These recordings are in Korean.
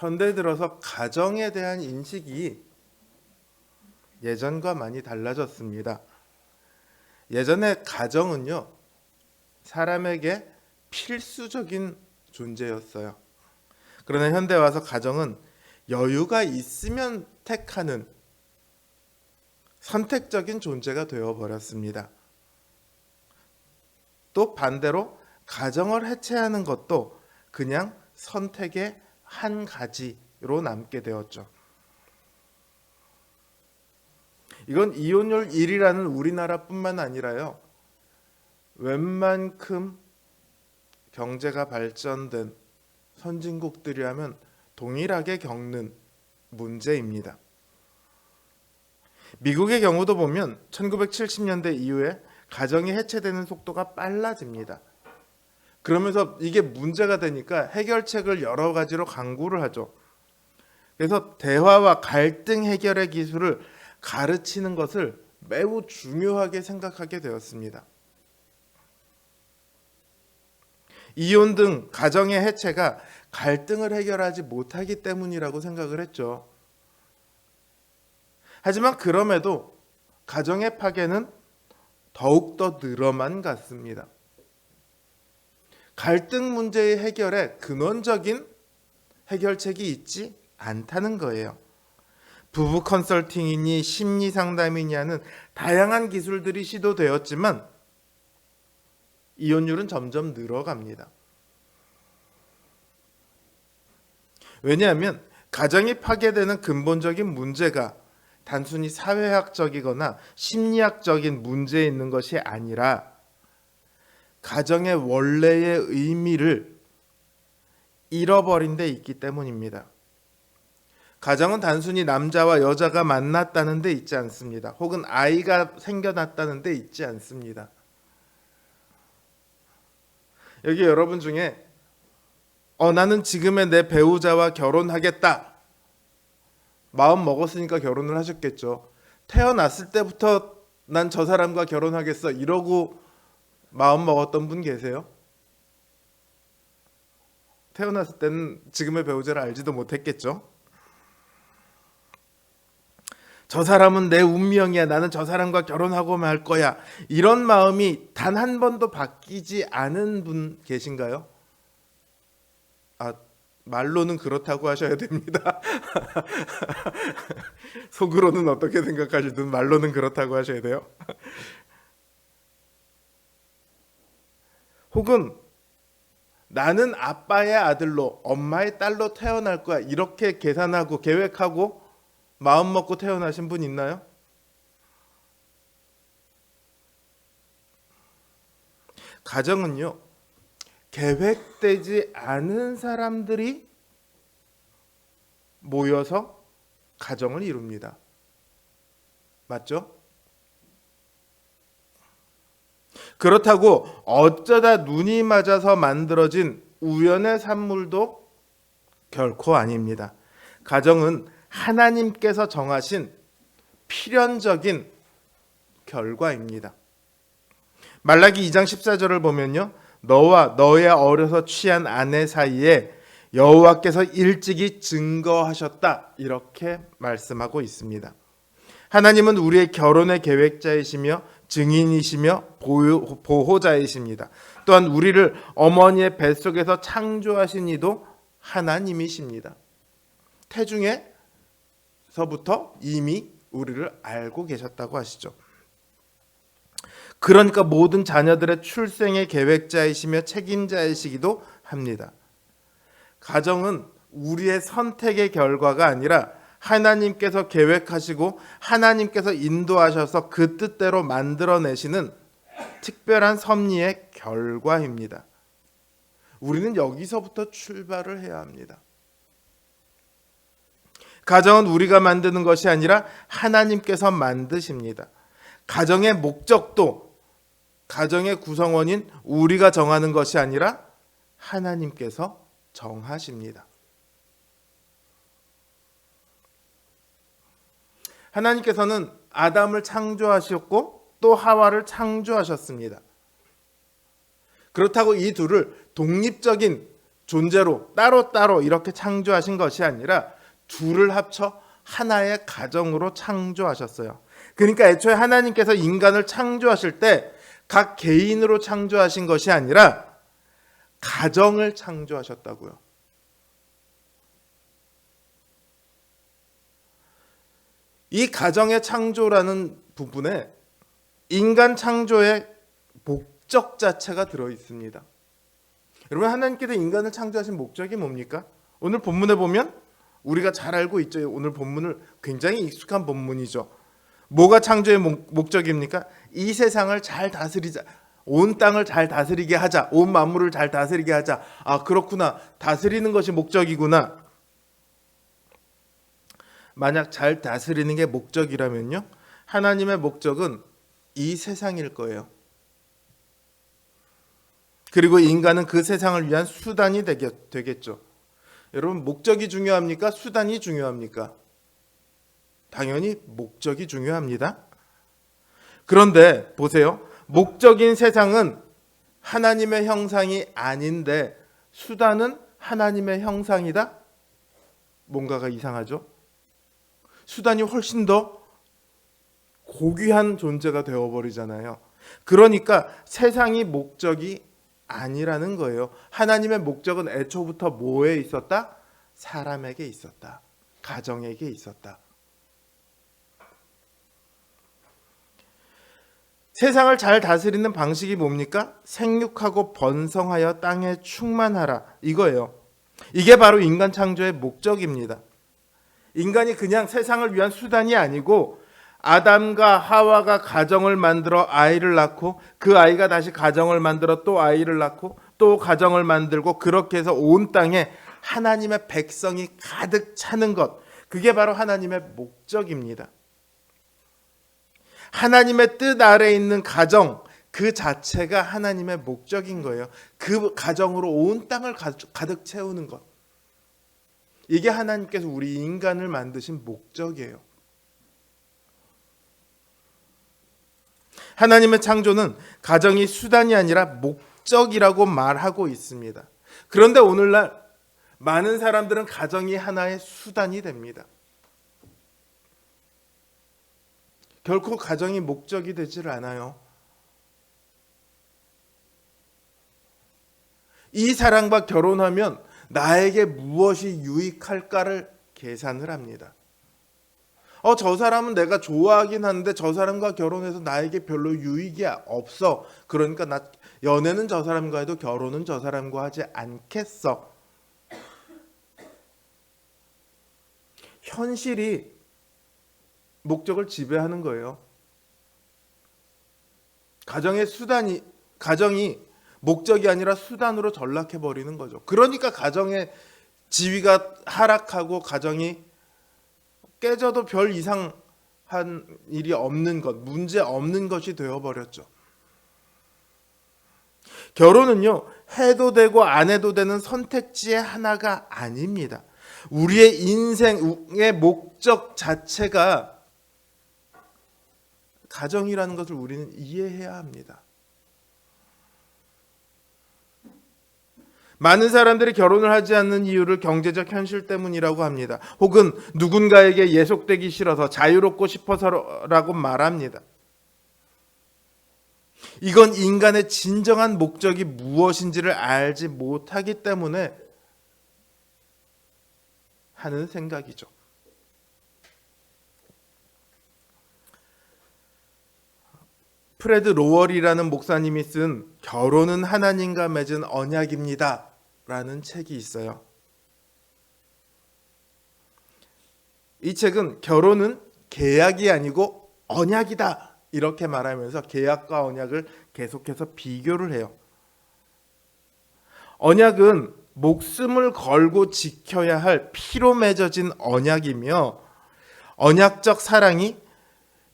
현대 들어서 가정에 대한 인식이 예전과 많이 달라졌습니다. 예전에 가정은요, 사람에게 필수적인 존재였어요. 그러나 현대 와서 가정은 여유가 있으면 택하는 선택적인 존재가 되어버렸습니다. 또 반대로 가정을 해체하는 것도 그냥 선택의 한 가지로 남게 되었죠. 이건 이혼율 1위라는 우리나라뿐만 아니라요, 웬만큼 경제가 발전된 선진국들이라면 동일하게 겪는 문제입니다. 미국의 경우도 보면 1970년대 이후에 가정이 해체되는 속도가 빨라집니다. 그러면서 이게 문제가 되니까 해결책을 여러 가지로 강구를 하죠. 그래서 대화와 갈등 해결의 기술을 가르치는 것을 매우 중요하게 생각하게 되었습니다. 이혼 등 가정의 해체가 갈등을 해결하지 못하기 때문이라고 생각을 했죠. 하지만 그럼에도 가정의 파괴는 더욱더 늘어만 갔습니다. 갈등 문제의 해결에 근원적인 해결책이 있지 않다는 거예요. 부부 컨설팅이니 심리 상담이니 하는 다양한 기술들이 시도되었지만 이혼율은 점점 늘어갑니다. 왜냐하면 가정이 파괴되는 근본적인 문제가 단순히 사회학적이거나 심리학적인 문제에 있는 것이 아니라 가정의 원래의 의미를 잃어버린 데 있기 때문입니다. 가정은 단순히 남자와 여자가 만났다는 데 있지 않습니다. 혹은 아이가 생겨났다는 데 있지 않습니다. 여기 여러분 중에 나는 지금의 내 배우자와 결혼하겠다. 마음 먹었으니까 결혼을 하셨겠죠. 태어났을 때부터 난 저 사람과 결혼하겠어 이러고 마음 먹었던 분 계세요? 태어났을 때는 지금의 배우자를 알지도 못했겠죠. 저 사람은 내 운명이야. 나는 저 사람과 결혼하고 말 거야. 이런 마음이 단 한 번도 바뀌지 않은 분 계신가요? 말로는 그렇다고 하셔야 됩니다. 속으로는 어떻게 생각하시든 말로는 그렇다고 하셔야 돼요. 혹은 나는 아빠의 아들로 엄마의 딸로 태어날 거야. 이렇게 계산하고 계획하고 마음 먹고 태어나신 분 있나요? 가정은요, 계획되지 않은 사람들이 모여서 가정을 이룹니다. 맞죠? 그렇다고 어쩌다 눈이 맞아서 만들어진 우연의 산물도 결코 아닙니다. 가정은 하나님께서 정하신 필연적인 결과입니다. 말라기 2장 14절을 보면요, 너와 너의 어려서 취한 아내 사이에 여호와께서 일찍이 증거하셨다 이렇게 말씀하고 있습니다. 하나님은 우리의 결혼의 계획자이시며 증인이시며 보호자이십니다. 또한 우리를 어머니의 뱃속에서 창조하신 이도 하나님이십니다. 태중에서부터 이미 우리를 알고 계셨다고 하시죠. 그러니까 모든 자녀들의 출생의 계획자이시며 책임자이시기도 합니다. 가정은 우리의 선택의 결과가 아니라 하나님께서 계획하시고 하나님께서 인도하셔서 그 뜻대로 만들어내시는 특별한 섭리의 결과입니다. 우리는 여기서부터 출발을 해야 합니다. 가정은 우리가 만드는 것이 아니라 하나님께서 만드십니다. 가정의 목적도 가정의 구성원인 우리가 정하는 것이 아니라 하나님께서 정하십니다. 하나님께서는 아담을 창조하셨고 또 하와를 창조하셨습니다. 그렇다고 이 둘을 독립적인 존재로 따로따로 이렇게 창조하신 것이 아니라 둘을 합쳐 하나의 가정으로 창조하셨어요. 그러니까 애초에 하나님께서 인간을 창조하실 때 각 개인으로 창조하신 것이 아니라 가정을 창조하셨다고요. 이 가정의 창조라는 부분에 인간 창조의 목적 자체가 들어 있습니다. 여러분, 하나님께서 인간을 창조하신 목적이 뭡니까? 오늘 본문에 보면 우리가 잘 알고 있죠. 오늘 본문을 굉장히 익숙한 본문이죠. 뭐가 창조의 목적입니까? 이 세상을 잘 다스리자. 온 땅을 잘 다스리게 하자. 온 만물을 잘 다스리게 하자. 아, 그렇구나. 다스리는 것이 목적이구나. 만약 잘 다스리는 게 목적이라면요, 하나님의 목적은 이 세상일 거예요. 그리고 인간은 그 세상을 위한 수단이 되겠죠. 여러분, 목적이 중요합니까? 수단이 중요합니까? 당연히 목적이 중요합니다. 그런데 보세요. 목적인 세상은 하나님의 형상이 아닌데 수단은 하나님의 형상이다? 뭔가가 이상하죠? 수단이 훨씬 더 고귀한 존재가 되어버리잖아요. 그러니까 세상이 목적이 아니라는 거예요. 하나님의 목적은 애초부터 뭐에 있었다? 사람에게 있었다. 가정에게 있었다. 세상을 잘 다스리는 방식이 뭡니까? 생육하고 번성하여 땅에 충만하라. 이거예요. 이게 바로 인간 창조의 목적입니다. 인간이 그냥 세상을 위한 수단이 아니고 아담과 하와가 가정을 만들어 아이를 낳고 그 아이가 다시 가정을 만들어 또 아이를 낳고 또 가정을 만들고 그렇게 해서 온 땅에 하나님의 백성이 가득 차는 것, 그게 바로 하나님의 목적입니다. 하나님의 뜻 아래에 있는 가정, 그 자체가 하나님의 목적인 거예요. 그 가정으로 온 땅을 가득 채우는 것, 이게 하나님께서 우리 인간을 만드신 목적이에요. 하나님의 창조는 가정이 수단이 아니라 목적이라고 말하고 있습니다. 그런데 오늘날 많은 사람들은 가정이 하나의 수단이 됩니다. 결코 가정이 목적이 되질 않아요. 이 사람과 결혼하면 나에게 무엇이 유익할까를 계산을 합니다. 저 사람은 내가 좋아하긴 하는데 저 사람과 결혼해서 나에게 별로 유익이 없어. 그러니까 나 연애는 저 사람과 해도 결혼은 저 사람과 하지 않겠어. 현실이 목적을 지배하는 거예요. 가정이 목적이 아니라 수단으로 전락해 버리는 거죠. 그러니까 가정의 지위가 하락하고 가정이 깨져도 별 이상한 일이 없는 것, 문제 없는 것이 되어버렸죠. 결혼은요, 해도 되고 안 해도 되는 선택지의 하나가 아닙니다. 우리의 인생의 목적 자체가 가정이라는 것을 우리는 이해해야 합니다. 많은 사람들이 결혼을 하지 않는 이유를 경제적 현실 때문이라고 합니다. 혹은 누군가에게 예속되기 싫어서 자유롭고 싶어서라고 말합니다. 이건 인간의 진정한 목적이 무엇인지를 알지 못하기 때문에 하는 생각이죠. 프레드 로월이라는 목사님이 쓴 결혼은 하나님과 맺은 언약입니다 라는 책이 있어요. 이 책은 결혼은 계약이 아니고 언약이다 이렇게 말하면서 계약과 언약을 계속해서 비교를 해요. 언약은 목숨을 걸고 지켜야 할 피로 맺어진 언약이며, 언약적 사랑이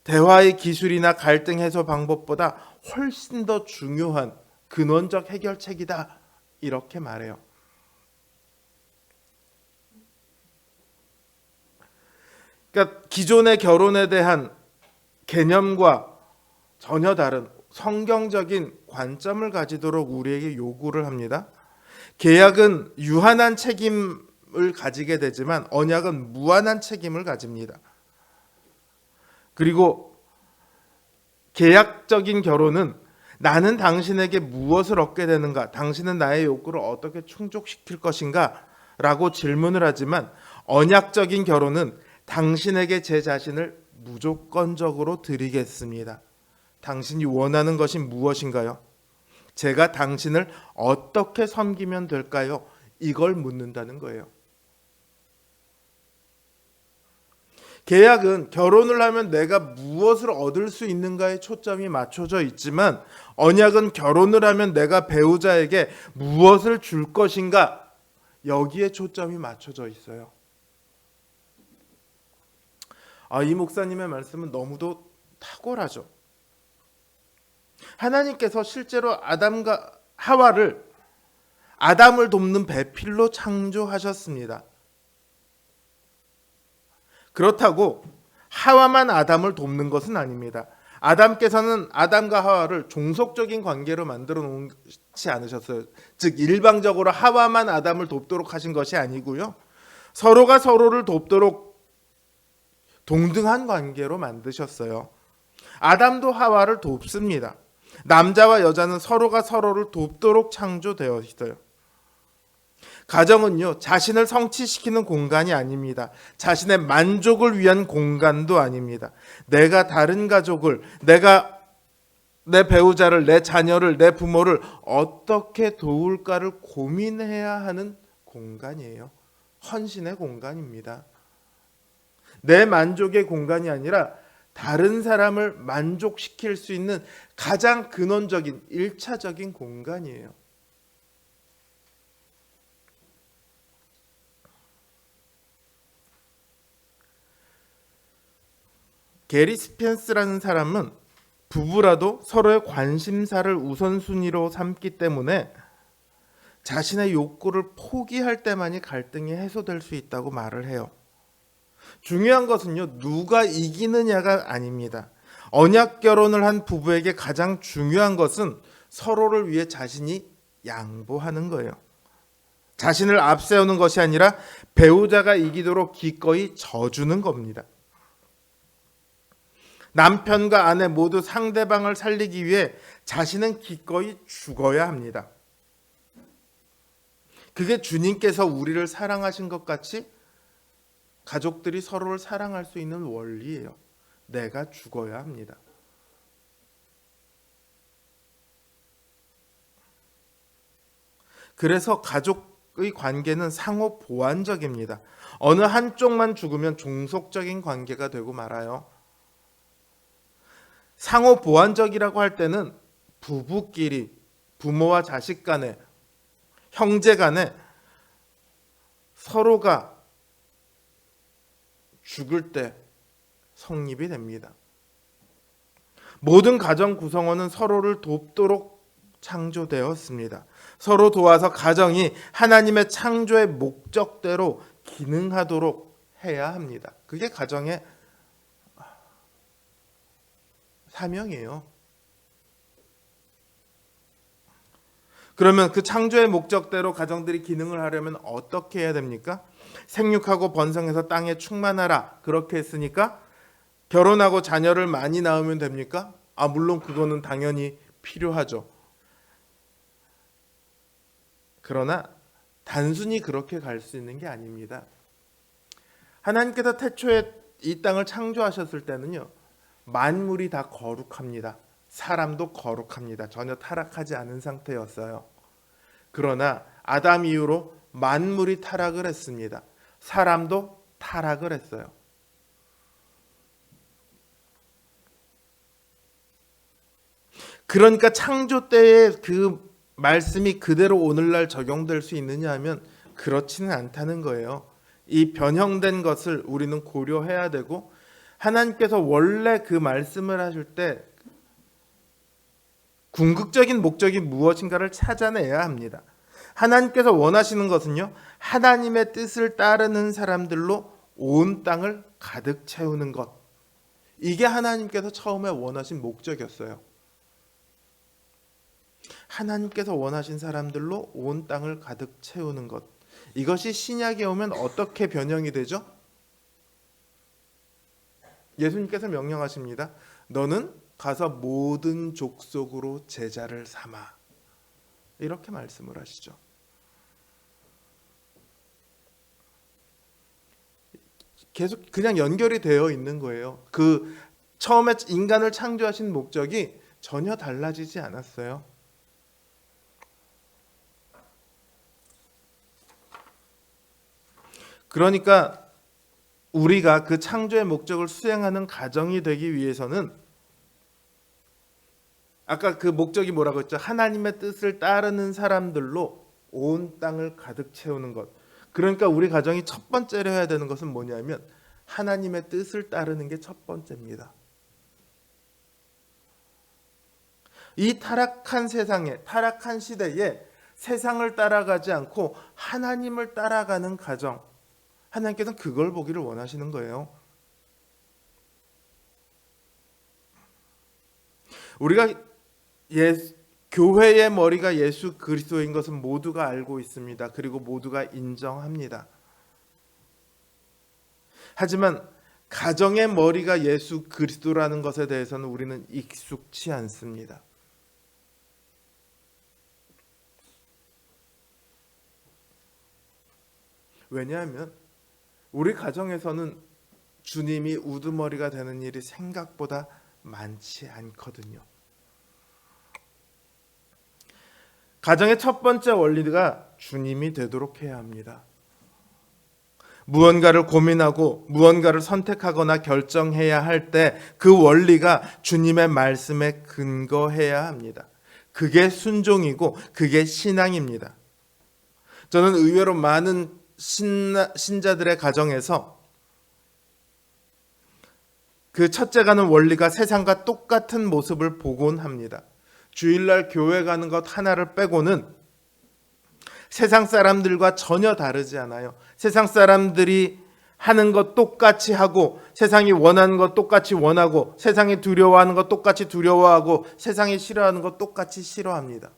대화의 기술이나 갈등 해소 방법보다 훨씬 더 중요한 근원적 해결책이다 이렇게 말해요. 그러니까 기존의 결혼에 대한 개념과 전혀 다른 성경적인 관점을 가지도록 우리에게 요구를 합니다. 계약은 유한한 책임을 가지게 되지만 언약은 무한한 책임을 가집니다. 그리고 계약적인 결혼은 나는 당신에게 무엇을 얻게 되는가? 당신은 나의 욕구를 어떻게 충족시킬 것인가? 라고 질문을 하지만 언약적인 결혼은 당신에게 제 자신을 무조건적으로 드리겠습니다. 당신이 원하는 것이 무엇인가요? 제가 당신을 어떻게 섬기면 될까요? 이걸 묻는다는 거예요. 계약은 결혼을 하면 내가 무엇을 얻을 수 있는가에 초점이 맞춰져 있지만 언약은 결혼을 하면 내가 배우자에게 무엇을 줄 것인가 여기에 초점이 맞춰져 있어요. 이 목사님의 말씀은 너무도 탁월하죠. 하나님께서 실제로 아담과 하와를 아담을 돕는 배필로 창조하셨습니다. 그렇다고 하와만 아담을 돕는 것은 아닙니다. 아담께서는 아담과 하와를 종속적인 관계로 만들어 놓지 않으셨어요. 즉 일방적으로 하와만 아담을 돕도록 하신 것이 아니고요. 서로가 서로를 돕도록 동등한 관계로 만드셨어요. 아담도 하와를 돕습니다. 남자와 여자는 서로가 서로를 돕도록 창조되어 있어요. 가정은요, 자신을 성취시키는 공간이 아닙니다. 자신의 만족을 위한 공간도 아닙니다. 내가 다른 가족을, 내가 내 배우자를, 내 자녀를, 내 부모를 어떻게 도울까를 고민해야 하는 공간이에요. 헌신의 공간입니다. 내 만족의 공간이 아니라 다른 사람을 만족시킬 수 있는 가장 근원적인 1차적인 공간이에요. 게리 스펜스라는 사람은 부부라도 서로의 관심사를 우선순위로 삼기 때문에 자신의 욕구를 포기할 때만이 갈등이 해소될 수 있다고 말을 해요. 중요한 것은요, 누가 이기느냐가 아닙니다. 언약 결혼을 한 부부에게 가장 중요한 것은 서로를 위해 자신이 양보하는 거예요. 자신을 앞세우는 것이 아니라 배우자가 이기도록 기꺼이 져주는 겁니다. 남편과 아내 모두 상대방을 살리기 위해 자신은 기꺼이 죽어야 합니다. 그게 주님께서 우리를 사랑하신 것 같이 가족들이 서로를 사랑할 수 있는 원리예요. 내가 죽어야 합니다. 그래서 가족의 관계는 상호 보완적입니다. 어느 한쪽만 죽으면 종속적인 관계가 되고 말아요. 상호 보완적이라고 할 때는 부부끼리, 부모와 자식 간에, 형제 간에 서로가 죽을 때 성립이 됩니다. 모든 가정 구성원은 서로를 돕도록 창조되었습니다. 서로 도와서 가정이 하나님의 창조의 목적대로 기능하도록 해야 합니다. 그게 가정의 사명이에요. 그러면 그 창조의 목적대로 가정들이 기능을 하려면 어떻게 해야 됩니까? 생육하고 번성해서 땅에 충만하라. 그렇게 했으니까 결혼하고 자녀를 많이 낳으면 됩니까? 물론 그거는 당연히 필요하죠. 그러나 단순히 그렇게 갈 수 있는 게 아닙니다. 하나님께서 태초에 이 땅을 창조하셨을 때는요, 만물이 다 거룩합니다. 사람도 거룩합니다. 전혀 타락하지 않은 상태였어요. 그러나 아담 이후로 만물이 타락을 했습니다. 사람도 타락을 했어요. 그러니까 창조 때의 그 말씀이 그대로 오늘날 적용될 수 있느냐 하면 그렇지는 않다는 거예요. 이 변형된 것을 우리는 고려해야 되고, 하나님께서 원래 그 말씀을 하실 때 궁극적인 목적이 무엇인가를 찾아내야 합니다. 하나님께서 원하시는 것은요, 하나님의 뜻을 따르는 사람들로 온 땅을 가득 채우는 것. 이게 하나님께서 처음에 원하신 목적이었어요. 하나님께서 원하신 사람들로 온 땅을 가득 채우는 것. 이것이 신약에 오면 어떻게 변형이 되죠? 예수님께서 명령하십니다. 너는 가서 모든 족속으로 제자를 삼아. 이렇게 말씀을 하시죠. 계속 그냥 연결이 되어 있는 거예요. 그 처음에 인간을 창조하신 목적이 전혀 달라지지 않았어요. 그러니까 우리가 그 창조의 목적을 수행하는 가정이 되기 위해서는 아까 그 목적이 뭐라고 했죠? 하나님의 뜻을 따르는 사람들로 온 땅을 가득 채우는 것. 그러니까 우리 가정이 첫 번째로 해야 되는 것은 뭐냐면 하나님의 뜻을 따르는 게 첫 번째입니다. 이 타락한 세상에, 타락한 시대에 세상을 따라가지 않고 하나님을 따라가는 가정, 하나님께서는 그걸 보기를 원하시는 거예요. 우리가 교회의 머리가 예수 그리스도인 것은 모두가 알고 있습니다. 그리고 모두가 인정합니다. 하지만 가정의 머리가 예수 그리스도라는 것에 대해서는 우리는 익숙치 않습니다. 왜냐하면 우리 가정에서는 주님이 우두머리가 되는 일이 생각보다 많지 않거든요. 가정의 첫 번째 원리가 주님이 되도록 해야 합니다. 무언가를 고민하고 무언가를 선택하거나 결정해야 할 때 그 원리가 주님의 말씀에 근거해야 합니다. 그게 순종이고 그게 신앙입니다. 저는 의외로 많은 신자들의 가정에서 그 첫째 가는 원리가 세상과 똑같은 모습을 보곤 합니다. 주일날 교회 가는 것 하나를 빼고는 세상 사람들과 전혀 다르지 않아요. 세상 사람들이 하는 것 똑같이 하고 세상이 원하는 것 똑같이 원하고 세상이 두려워하는 것 똑같이 두려워하고 세상이 싫어하는 것 똑같이 싫어합니다.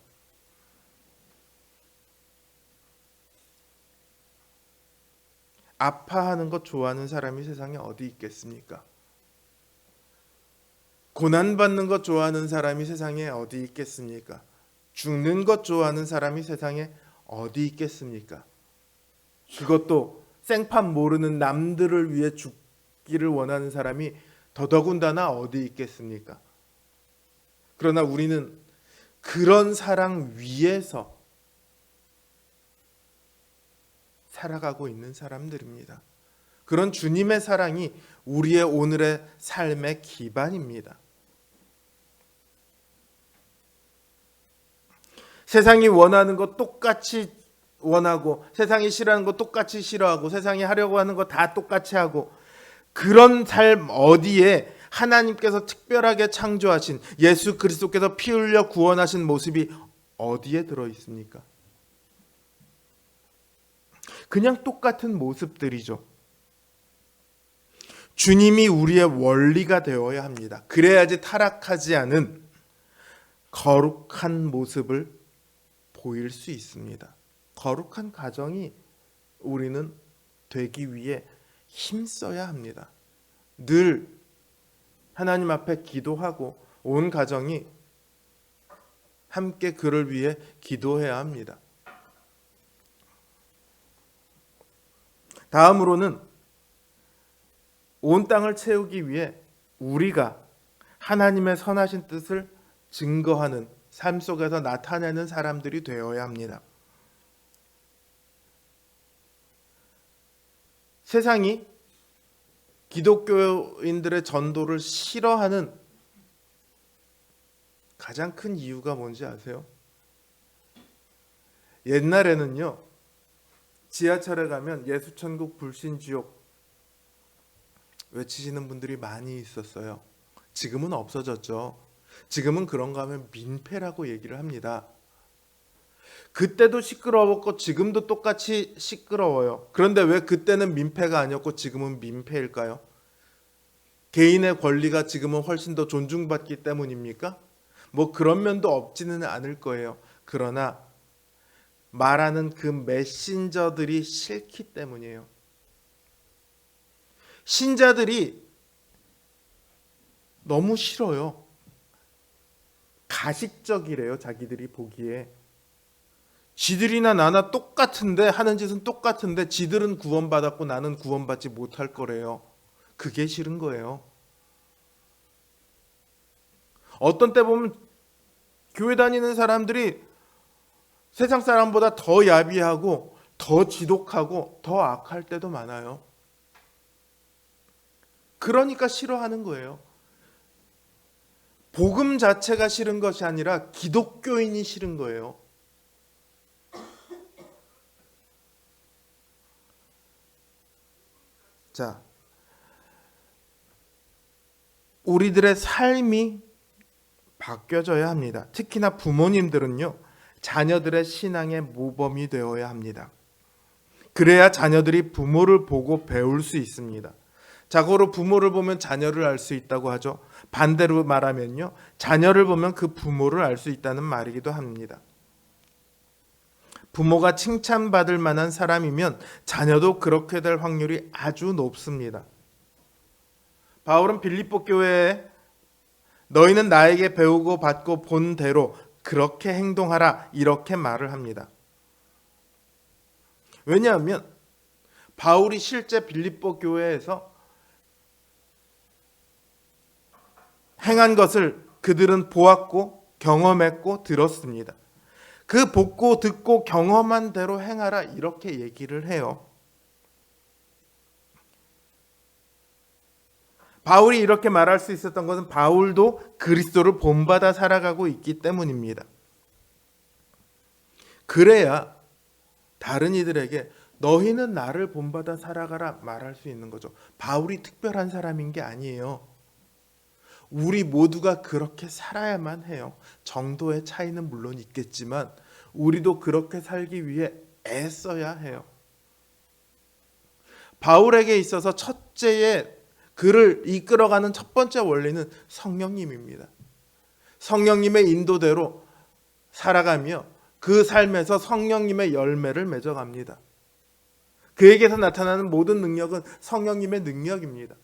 아파하는 것 좋아하는 사람이 세상에 어디 있겠습니까? 고난받는 것 좋아하는 사람이 세상에 어디 있겠습니까? 죽는 것 좋아하는 사람이 세상에 어디 있겠습니까? 그것도 생판 모르는 남들을 위해 죽기를 원하는 사람이 더더군다나 어디 있겠습니까? 그러나 우리는 그런 사랑 위에서 살아가고 있는 사람들입니다. 그런 주님의 사랑이 우리의 오늘의 삶의 기반입니다. 세상이 원하는 것 똑같이 원하고 세상이 싫어하는 것 똑같이 싫어하고 세상이 하려고 하는 것 다 똑같이 하고 그런 삶 어디에 하나님께서 특별하게 창조하신 예수 그리스도께서 피 흘려 구원하신 모습이 어디에 들어 있습니까? 그냥 똑같은 모습들이죠. 주님이 우리의 원리가 되어야 합니다. 그래야지 타락하지 않은 거룩한 모습을 보일 수 있습니다. 거룩한 가정이 우리는 되기 위해 힘써야 합니다. 늘 하나님 앞에 기도하고 온 가정이 함께 그를 위해 기도해야 합니다. 다음으로는 온 땅을 채우기 위해 우리가 하나님의 선하신 뜻을 증거하는 삶 속에서 나타내는 사람들이 되어야 합니다. 세상이 기독교인들의 전도를 싫어하는 가장 큰 이유가 뭔지 아세요? 옛날에는요, 지하철에 가면 예수천국 불신지옥 외치시는 분들이 많이 있었어요. 지금은 없어졌죠. 지금은 그런 거 하면 민폐라고 얘기를 합니다. 그때도 시끄러웠고 지금도 똑같이 시끄러워요. 그런데 왜 그때는 민폐가 아니었고 지금은 민폐일까요? 개인의 권리가 지금은 훨씬 더 존중받기 때문입니까? 뭐 그런 면도 없지는 않을 거예요. 그러나 말하는 그 메신저들이 싫기 때문이에요. 신자들이 너무 싫어요. 가식적이래요. 자기들이 보기에. 지들이나 나나 똑같은데, 하는 짓은 똑같은데 지들은 구원받았고 나는 구원받지 못할 거래요. 그게 싫은 거예요. 어떤 때 보면 교회 다니는 사람들이 세상 사람보다 더 야비하고 더 지독하고 더 악할 때도 많아요. 그러니까 싫어하는 거예요. 복음 자체가 싫은 것이 아니라 기독교인이 싫은 거예요. 자, 우리들의 삶이 바뀌어져야 합니다. 특히나 부모님들은요, 자녀들의 신앙의 모범이 되어야 합니다. 그래야 자녀들이 부모를 보고 배울 수 있습니다. 자고로 부모를 보면 자녀를 알 수 있다고 하죠. 반대로 말하면요, 자녀를 보면 그 부모를 알 수 있다는 말이기도 합니다. 부모가 칭찬받을 만한 사람이면 자녀도 그렇게 될 확률이 아주 높습니다. 바울은 빌립보 교회에 너희는 나에게 배우고 받고 본 대로 그렇게 행동하라 이렇게 말을 합니다. 왜냐하면 바울이 실제 빌립보 교회에서 행한 것을 그들은 보았고 경험했고 들었습니다. 그 보고 듣고 경험한 대로 행하라 이렇게 얘기를 해요. 바울이 이렇게 말할 수 있었던 것은 바울도 그리스도를 본받아 살아가고 있기 때문입니다. 그래야 다른 이들에게 너희는 나를 본받아 살아가라 말할 수 있는 거죠. 바울이 특별한 사람인 게 아니에요. 우리 모두가 그렇게 살아야만 해요. 정도의 차이는 물론 있겠지만 우리도 그렇게 살기 위해 애써야 해요. 바울에게 있어서 첫째의 그를 이끌어가는 첫 번째 원리는 성령님입니다. 성령님의 인도대로 살아가며 그 삶에서 성령님의 열매를 맺어갑니다. 그에게서 나타나는 모든 능력은 성령님의 능력입니다.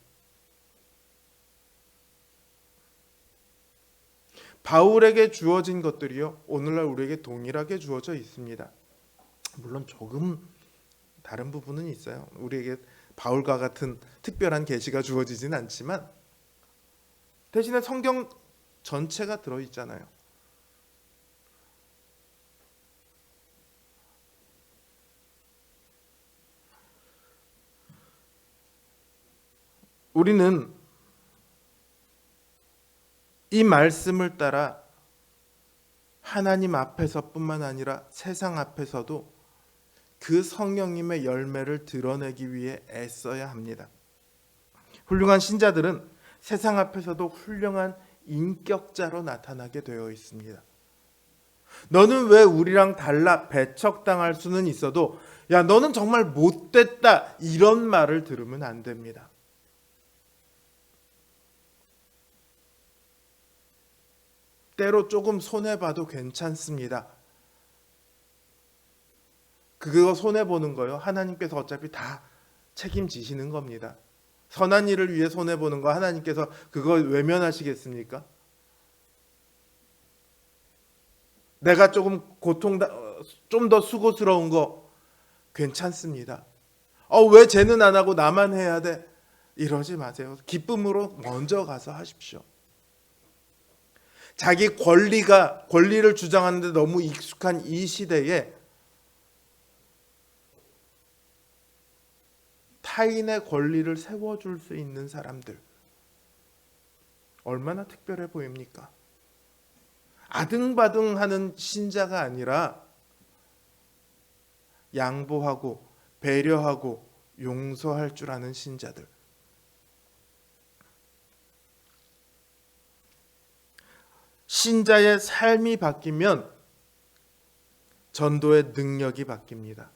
바울에게 주어진 것들이요, 오늘날 우리에게 동일하게 주어져 있습니다. 물론 조금 다른 부분은 있어요. 우리에게 바울과 같은 특별한 계시가 주어지진 않지만 대신에 성경 전체가 들어있잖아요. 우리는 이 말씀을 따라 하나님 앞에서뿐만 아니라 세상 앞에서도 그 성령님의 열매를 드러내기 위해 애써야 합니다. 훌륭한 신자들은 세상 앞에서도 훌륭한 인격자로 나타나게 되어 있습니다. 너는 왜 우리랑 달라 배척당할 수는 있어도 야 너는 정말 못됐다 이런 말을 들으면 안 됩니다. 때로 조금 손해봐도 괜찮습니다. 그거 손해보는 거요. 하나님께서 어차피 다 책임지시는 겁니다. 선한 일을 위해 손해보는 거 하나님께서 그걸 외면하시겠습니까? 내가 조금 좀 더 수고스러운 거 괜찮습니다. 왜 쟤는 안 하고 나만 해야 돼? 이러지 마세요. 기쁨으로 먼저 가서 하십시오. 자기 권리를 주장하는데 너무 익숙한 이 시대에 타인의 권리를 세워줄 수 있는 사람들 얼마나 특별해 보입니까? 아등바등하는 신자가 아니라 양보하고 배려하고 용서할 줄 아는 신자들. 신자의 삶이 바뀌면 전도의 능력이 바뀝니다.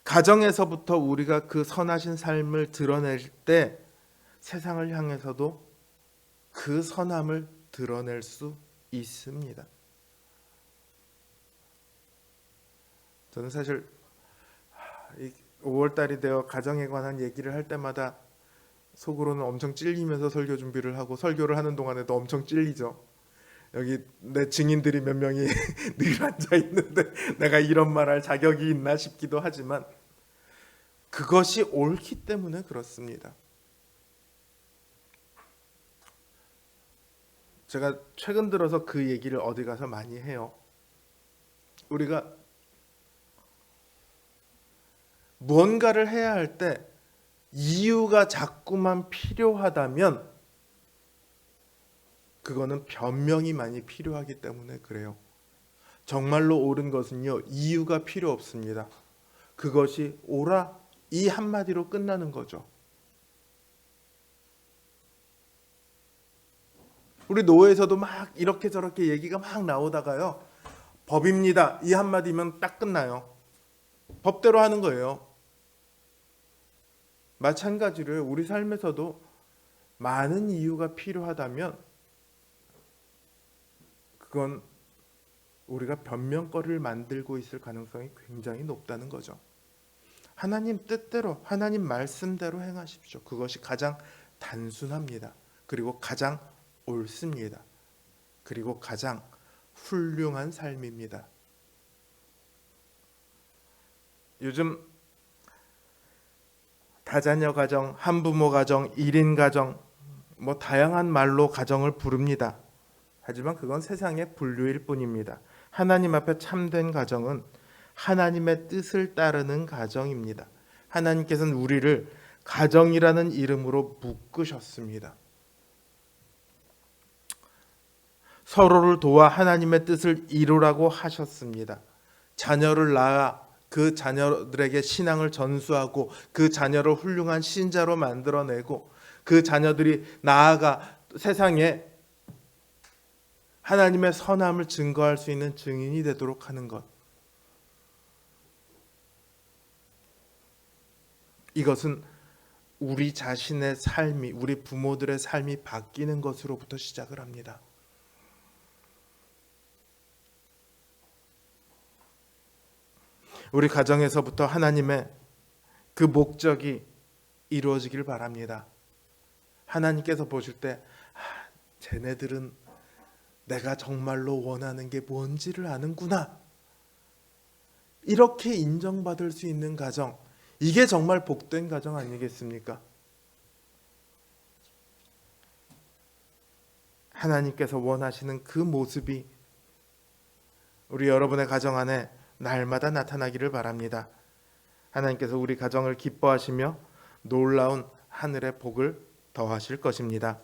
가정에서부터 우리가 그 선하신 삶을 드러낼 때 세상을 향해서도 그 선함을 드러낼 수 있습니다. 저는 사실 5월달이 되어 가정에 관한 얘기를 할 때마다 속으로는 엄청 찔리면서 설교 준비를 하고, 설교를 하는 동안에도 엄청 찔리죠. 여기 내 증인들이 몇 명이 늘 앉아 있는데 내가 이런 말할 자격이 있나 싶기도 하지만 그것이 옳기 때문에 그렇습니다. 제가 최근 들어서 그 얘기를 어디 가서 많이 해요. 우리가 무언가를 해야 할 때 이유가 자꾸만 필요하다면 그거는 변명이 많이 필요하기 때문에 그래요. 정말로 옳은 것은요, 이유가 필요 없습니다. 그것이 옳아, 이 한마디로 끝나는 거죠. 우리 노회에서도 막 이렇게 저렇게 얘기가 막 나오다가요, 법입니다, 이 한마디면 딱 끝나요. 법대로 하는 거예요. 마찬가지로 우리 삶에서도 많은 이유가 필요하다면 그건 우리가 변명거리를 만들고 있을 가능성이 굉장히 높다는 거죠. 하나님 뜻대로, 하나님 말씀대로 행하십시오. 그것이 가장 단순합니다. 그리고 가장 옳습니다. 그리고 가장 훌륭한 삶입니다. 요즘 다자녀 가정, 한부모 가정, 1인 가정, 다양한 말로 가정을 부릅니다. 하지만 그건 세상의 분류일 뿐입니다. 하나님 앞에 참된 가정은 하나님의 뜻을 따르는 가정입니다. 하나님께서는 우리를 가정이라는 이름으로 묶으셨습니다. 서로를 도와 하나님의 뜻을 이루라고 하셨습니다. 자녀를 낳아 그 자녀들에게 신앙을 전수하고 그 자녀를 훌륭한 신자로 만들어내고 그 자녀들이 나아가 세상에 하나님의 선함을 증거할 수 있는 증인이 되도록 하는 것. 이것은 우리 자신의 삶이, 우리 부모들의 삶이 바뀌는 것으로부터 시작을 합니다. 우리 가정에서부터 하나님의 그 목적이 이루어지길 바랍니다. 하나님께서 보실 때 쟤네들은 내가 정말로 원하는 게 뭔지를 아는구나, 이렇게 인정받을 수 있는 가정, 이게 정말 복된 가정 아니겠습니까? 하나님께서 원하시는 그 모습이 우리 여러분의 가정 안에 날마다 나타나기를 바랍니다. 하나님께서 우리 가정을 기뻐하시며 놀라운 하늘의 복을 더하실 것입니다.